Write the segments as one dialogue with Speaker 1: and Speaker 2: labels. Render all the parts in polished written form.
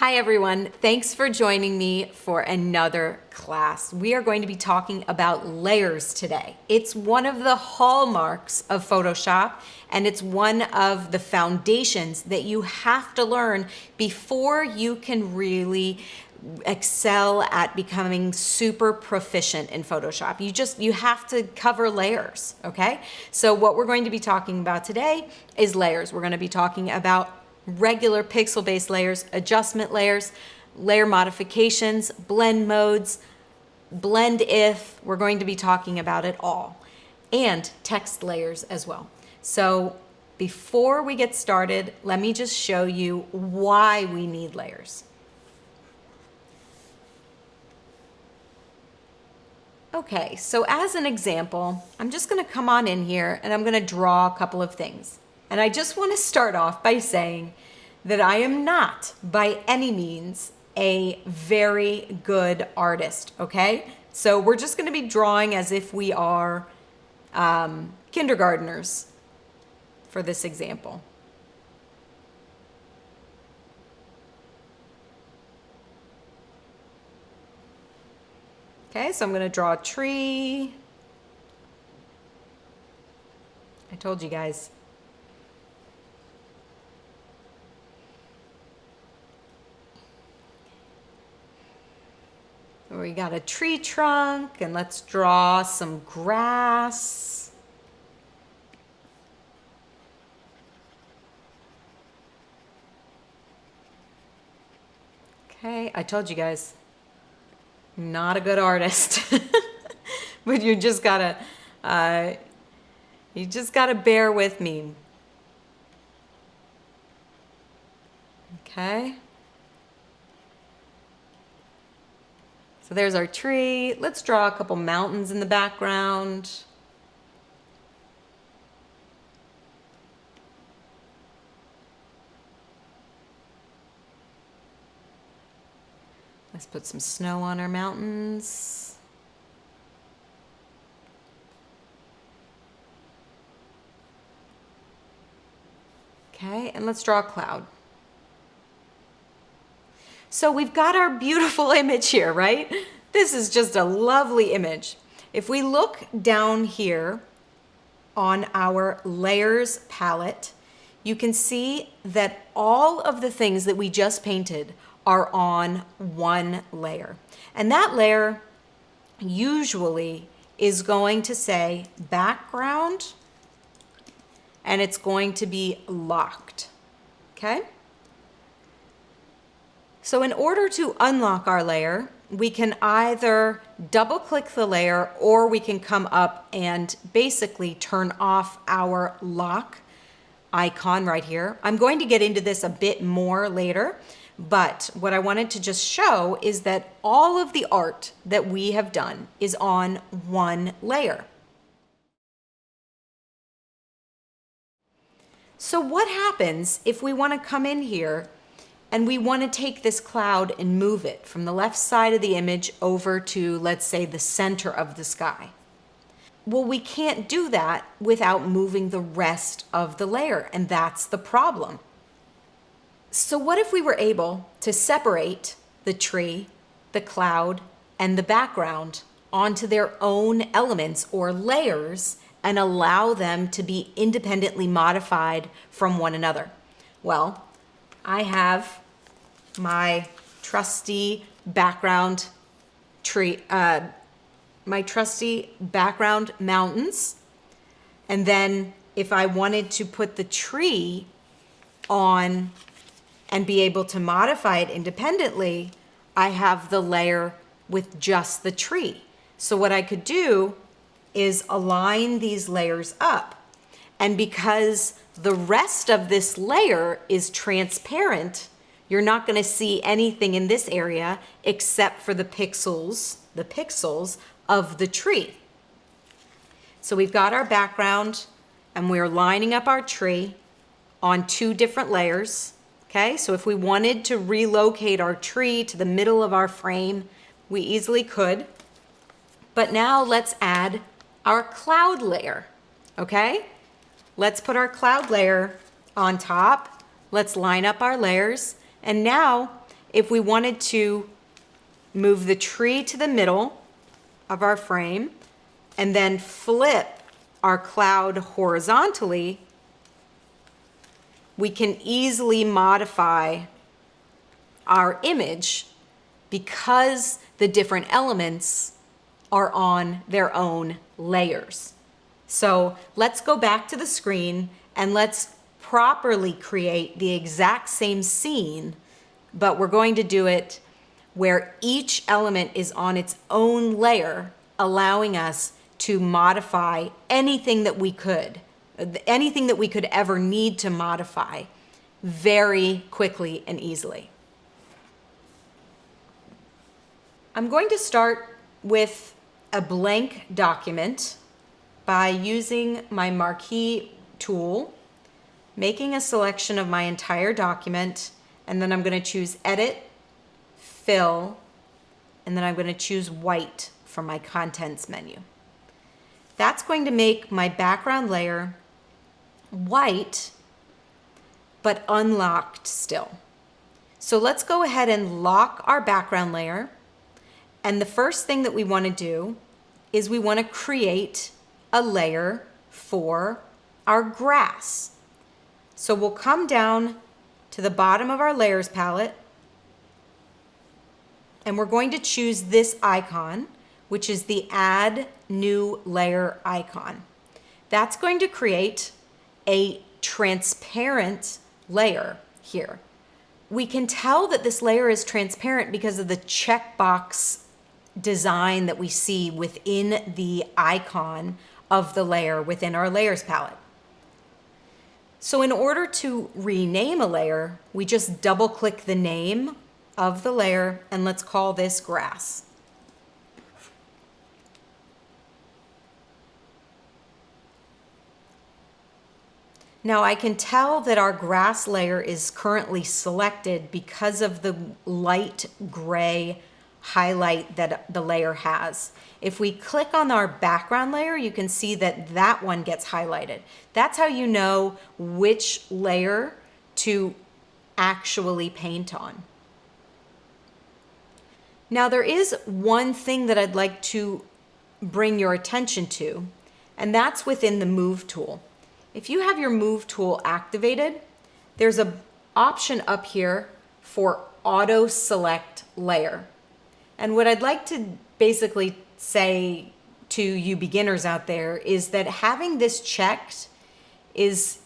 Speaker 1: Hi everyone, thanks for joining me for another class. We are going to be talking about layers today. It's one of the hallmarks of Photoshop and it's one of the foundations that you have to learn before you can really excel at becoming super proficient in Photoshop. You have to cover layers, okay? So what we're going to be talking about today is layers. We're going to be talking about regular pixel-based layers, adjustment layers, layer modifications, blend modes, blend if. We're going to be talking about it all. And text layers as well. So before we get started, let me just show you why we need layers. Okay, so as an example, I'm just gonna come on in here and I'm gonna draw a couple of things. And I just wanna start off by saying that I am not by any means a very good artist, okay? So we're just gonna be drawing as if we are kindergartners for this example. Okay, so I'm gonna draw a tree. I told you guys. So we got a tree trunk, and let's draw some grass. Okay, I told you guys. Not a good artist, but you just gotta bear with me. Okay. So there's our tree. Let's draw a couple mountains in the background. Let's put some snow on our mountains. Okay, and let's draw a cloud. So we've got our beautiful image here, right? This is just a lovely image. If we look down here on our layers palette, you can see that all of the things that we just painted are on one layer. And that layer usually is going to say background, and it's going to be locked, okay? So in order to unlock our layer, we can either double click the layer or we can come up and basically turn off our lock icon right here. I'm going to get into this a bit more later, but what I wanted to just show is that all of the art that we have done is on one layer. So what happens if we want to come in here and we want to take this cloud and move it from the left side of the image over to, let's say, the center of the sky? Well, we can't do that without moving the rest of the layer, and that's the problem. So what if we were able to separate the tree, the cloud, and the background onto their own elements or layers and allow them to be independently modified from one another? Well, I have my trusty background tree, my trusty background mountains. And then if I wanted to put the tree on and be able to modify it independently, I have the layer with just the tree. So what I could do is align these layers up. And because the rest of this layer is transparent, you're not gonna see anything in this area except for the pixels of the tree. So we've got our background and we're lining up our tree on two different layers. Okay, so if we wanted to relocate our tree to the middle of our frame, we easily could. But now let's add our cloud layer, okay? Let's put our cloud layer on top. Let's line up our layers. And now if we wanted to move the tree to the middle of our frame and then flip our cloud horizontally, we can easily modify our image because the different elements are on their own layers. So let's go back to the screen and let's properly create the exact same scene, but we're going to do it where each element is on its own layer, allowing us to modify anything that we could ever need to modify very quickly and easily. I'm going to start with a blank document by using my marquee tool, making a selection of my entire document, and then I'm going to choose Edit, Fill, and then I'm going to choose White from my Contents menu. That's going to make my background layer white, but unlocked still. So let's go ahead and lock our background layer. And the first thing that we want to do is we want to create a layer for our grass. So we'll come down to the bottom of our layers palette, and we're going to choose this icon, which is the Add New Layer icon. That's going to create a transparent layer here. We can tell that this layer is transparent because of the checkbox design that we see within the icon of the layer within our layers palette. So in order to rename a layer, we just double click the name of the layer and let's call this grass. Now I can tell that our grass layer is currently selected because of the light gray highlight that the layer has. If we click on our background layer, you can see that that one gets highlighted. That's how you know which layer to actually paint on. Now there is one thing that I'd like to bring your attention to, and that's within the Move tool. If you have your Move tool activated, there's an option up here for Auto Select Layer. And what I'd like to basically say to you beginners out there is that having this checked is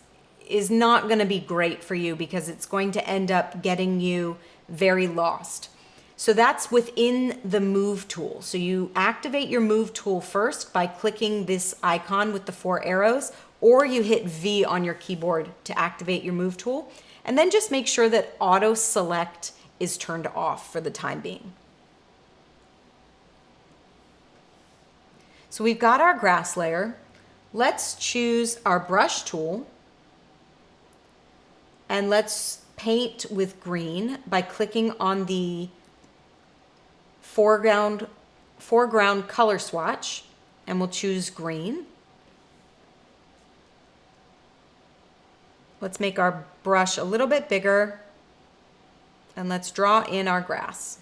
Speaker 1: not going to be great for you because it's going to end up getting you very lost. So that's within the Move tool. So you activate your Move tool first by clicking this icon with the 4 arrows, or you hit V on your keyboard to activate your Move tool, and then just make sure that Auto Select is turned off for the time being. So we've got our grass layer. Let's choose our brush tool and let's paint with green by clicking on the foreground color swatch, and we'll choose green. Let's make our brush a little bit bigger and let's draw in our grass.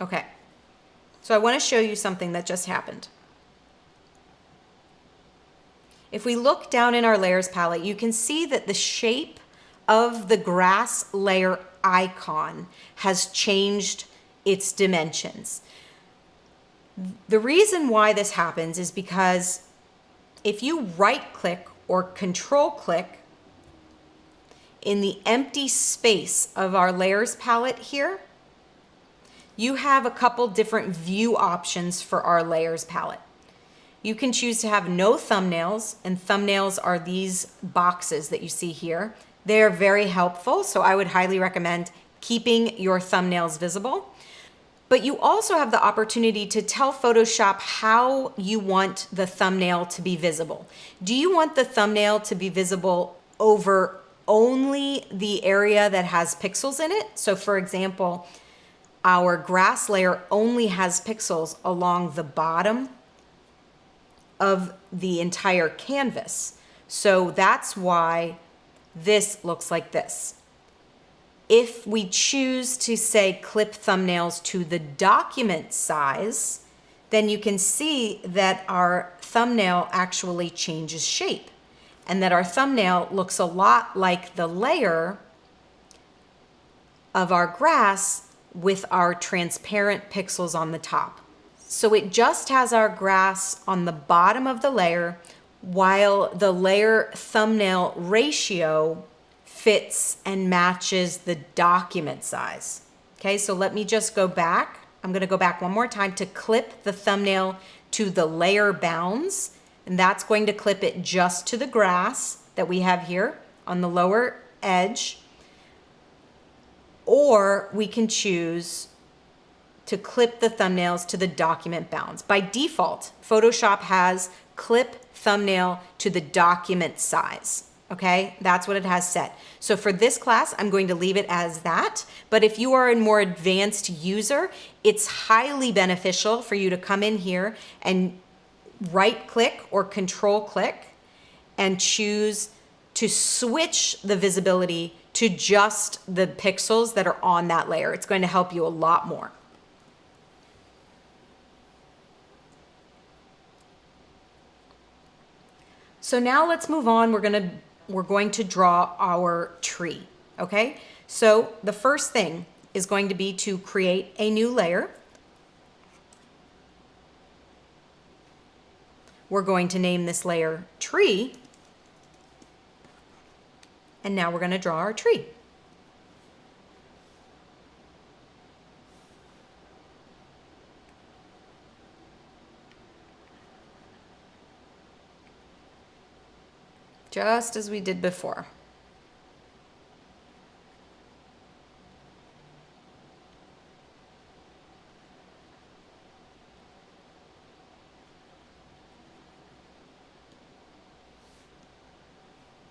Speaker 1: Okay, so I want to show you something that just happened. If we look down in our layers palette, you can see that the shape of the grass layer icon has changed its dimensions. The reason why this happens is because if you right click or control click in the empty space of our layers palette here, you have a couple different view options for our layers palette. You can choose to have no thumbnails, and thumbnails are these boxes that you see here. They're very helpful, so I would highly recommend keeping your thumbnails visible. But you also have the opportunity to tell Photoshop how you want the thumbnail to be visible. Do you want the thumbnail to be visible over only the area that has pixels in it? So for example, our grass layer only has pixels along the bottom of the entire canvas. So that's why this looks like this. If we choose to say clip thumbnails to the document size, then you can see that our thumbnail actually changes shape and that our thumbnail looks a lot like the layer of our grass with our transparent pixels on the top. So it just has our grass on the bottom of the layer while the layer thumbnail ratio fits and matches the document size. Okay, so let me just go back. I'm gonna go back one more time to clip the thumbnail to the layer bounds, and that's going to clip it just to the grass that we have here on the lower edge. Or we can choose to clip the thumbnails to the document bounds. By default, Photoshop has clip thumbnail to the document size. Okay, that's what it has set. So for this class, I'm going to leave it as that. But if you are a more advanced user, it's highly beneficial for you to come in here and right click or control click and choose to switch the visibility to just the pixels that are on that layer. It's going to help you a lot more. So now let's move on. We're going to draw our tree, okay? So the first thing is going to be to create a new layer. We're going to name this layer Tree. And now we're going to draw our tree. Just as we did before.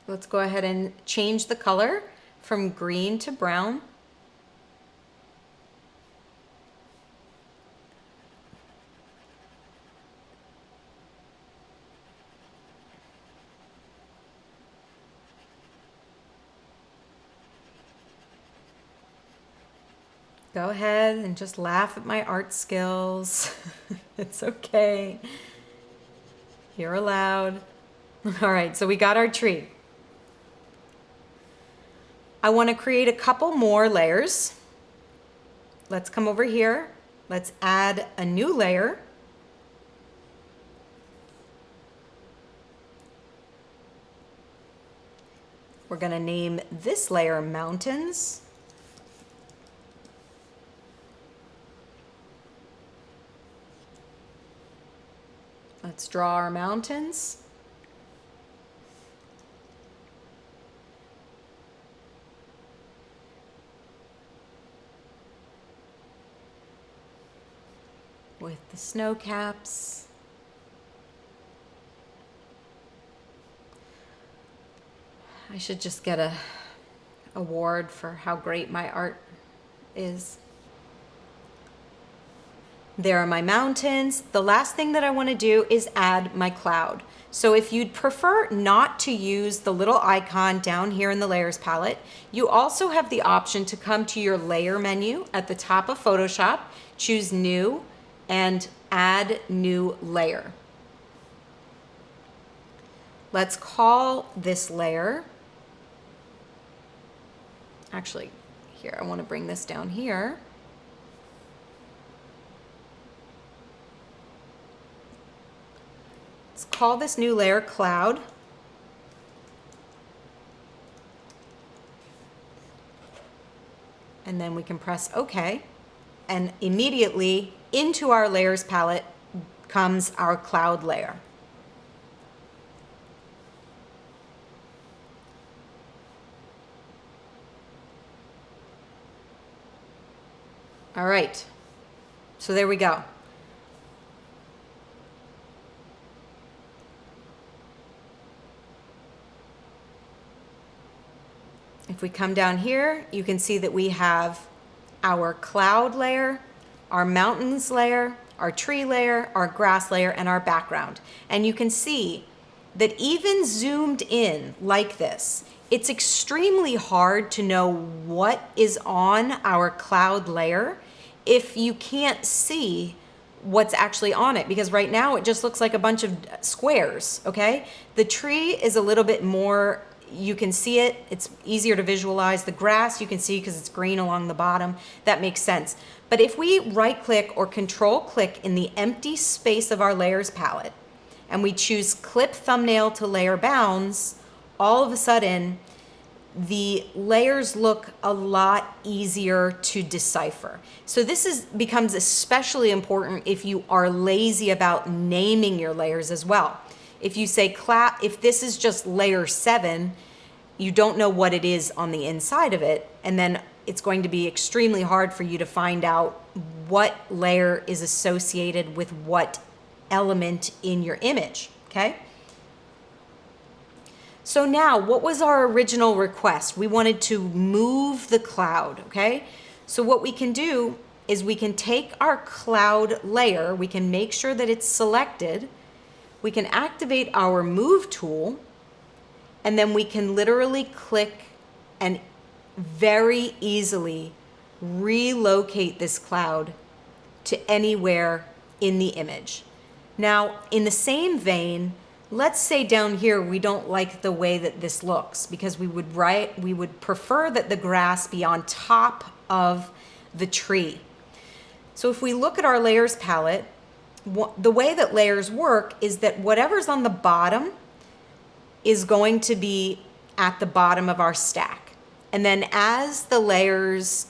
Speaker 1: Let's go ahead and change the color from green to brown. Go ahead and just laugh at my art skills. It's okay. You're allowed. All right, so we got our tree. I want to create a couple more layers. Let's come over here. Let's add a new layer. We're going to name this layer Mountains. Let's draw our mountains. With the snow caps. I should just get a award for how great my art is. There are my mountains. The last thing that I want to do is add my cloud. So if you'd prefer not to use the little icon down here in the layers palette, you also have the option to come to your layer menu at the top of Photoshop, choose new, and add new layer. Let's call this layer, actually, here, I want to bring this down here. Let's call this new layer Cloud. And then we can press OK. And immediately into our layers palette comes our cloud layer. All right, so there we go. If we come down here, you can see that we have our cloud layer, our mountains layer, our tree layer, our grass layer, and our background. And you can see that even zoomed in like this, it's extremely hard to know what is on our cloud layer if you can't see what's actually on it, because right now it just looks like a bunch of squares, okay? The tree is a little bit more, you can see it, it's easier to visualize. The grass you can see because it's green along the bottom, that makes sense. But if we right click or control click in the empty space of our layers palette and we choose clip thumbnail to layer bounds, all of a sudden the layers look a lot easier to decipher. So this becomes especially important if you are lazy about naming your layers as well. If you say if this is just layer 7, you don't know what it is on the inside of it, and then it's going to be extremely hard for you to find out what layer is associated with what element in your image, okay? So now, what was our original request? We wanted to move the cloud, okay? So what we can do is we can take our cloud layer, we can make sure that it's selected, we can activate our move tool, and then we can literally click and very easily relocate this cloud to anywhere in the image. Now, in the same vein, let's say down here we don't like the way that this looks because we would prefer that the grass be on top of the tree. So if we look at our layers palette, the way that layers work is that whatever's on the bottom is going to be at the bottom of our stack. And then as the layers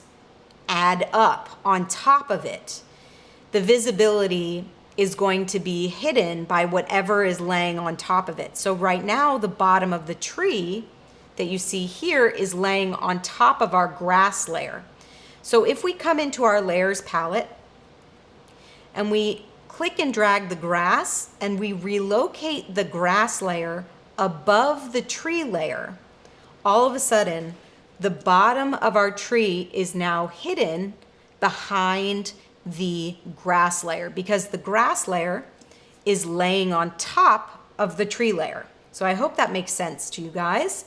Speaker 1: add up on top of it, the visibility is going to be hidden by whatever is laying on top of it. So right now, the bottom of the tree that you see here is laying on top of our grass layer. So if we come into our layers palette and we click and drag the grass and we relocate the grass layer above the tree layer, all of a sudden, the bottom of our tree is now hidden behind the grass layer because the grass layer is laying on top of the tree layer. So I hope that makes sense to you guys.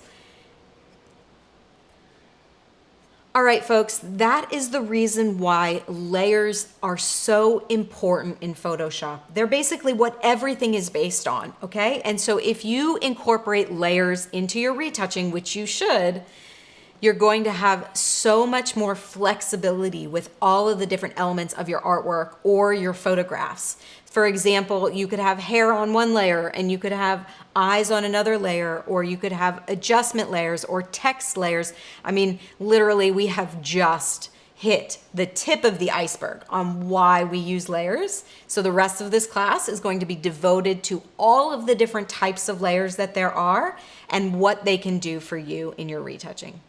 Speaker 1: All right, folks, that is the reason why layers are so important in Photoshop. They're basically what everything is based on, okay? And so if you incorporate layers into your retouching, which you should, you're going to have so much more flexibility with all of the different elements of your artwork or your photographs. For example, you could have hair on one layer and you could have eyes on another layer, or you could have adjustment layers or text layers. I mean, literally, we have just hit the tip of the iceberg on why we use layers. So the rest of this class is going to be devoted to all of the different types of layers that there are and what they can do for you in your retouching.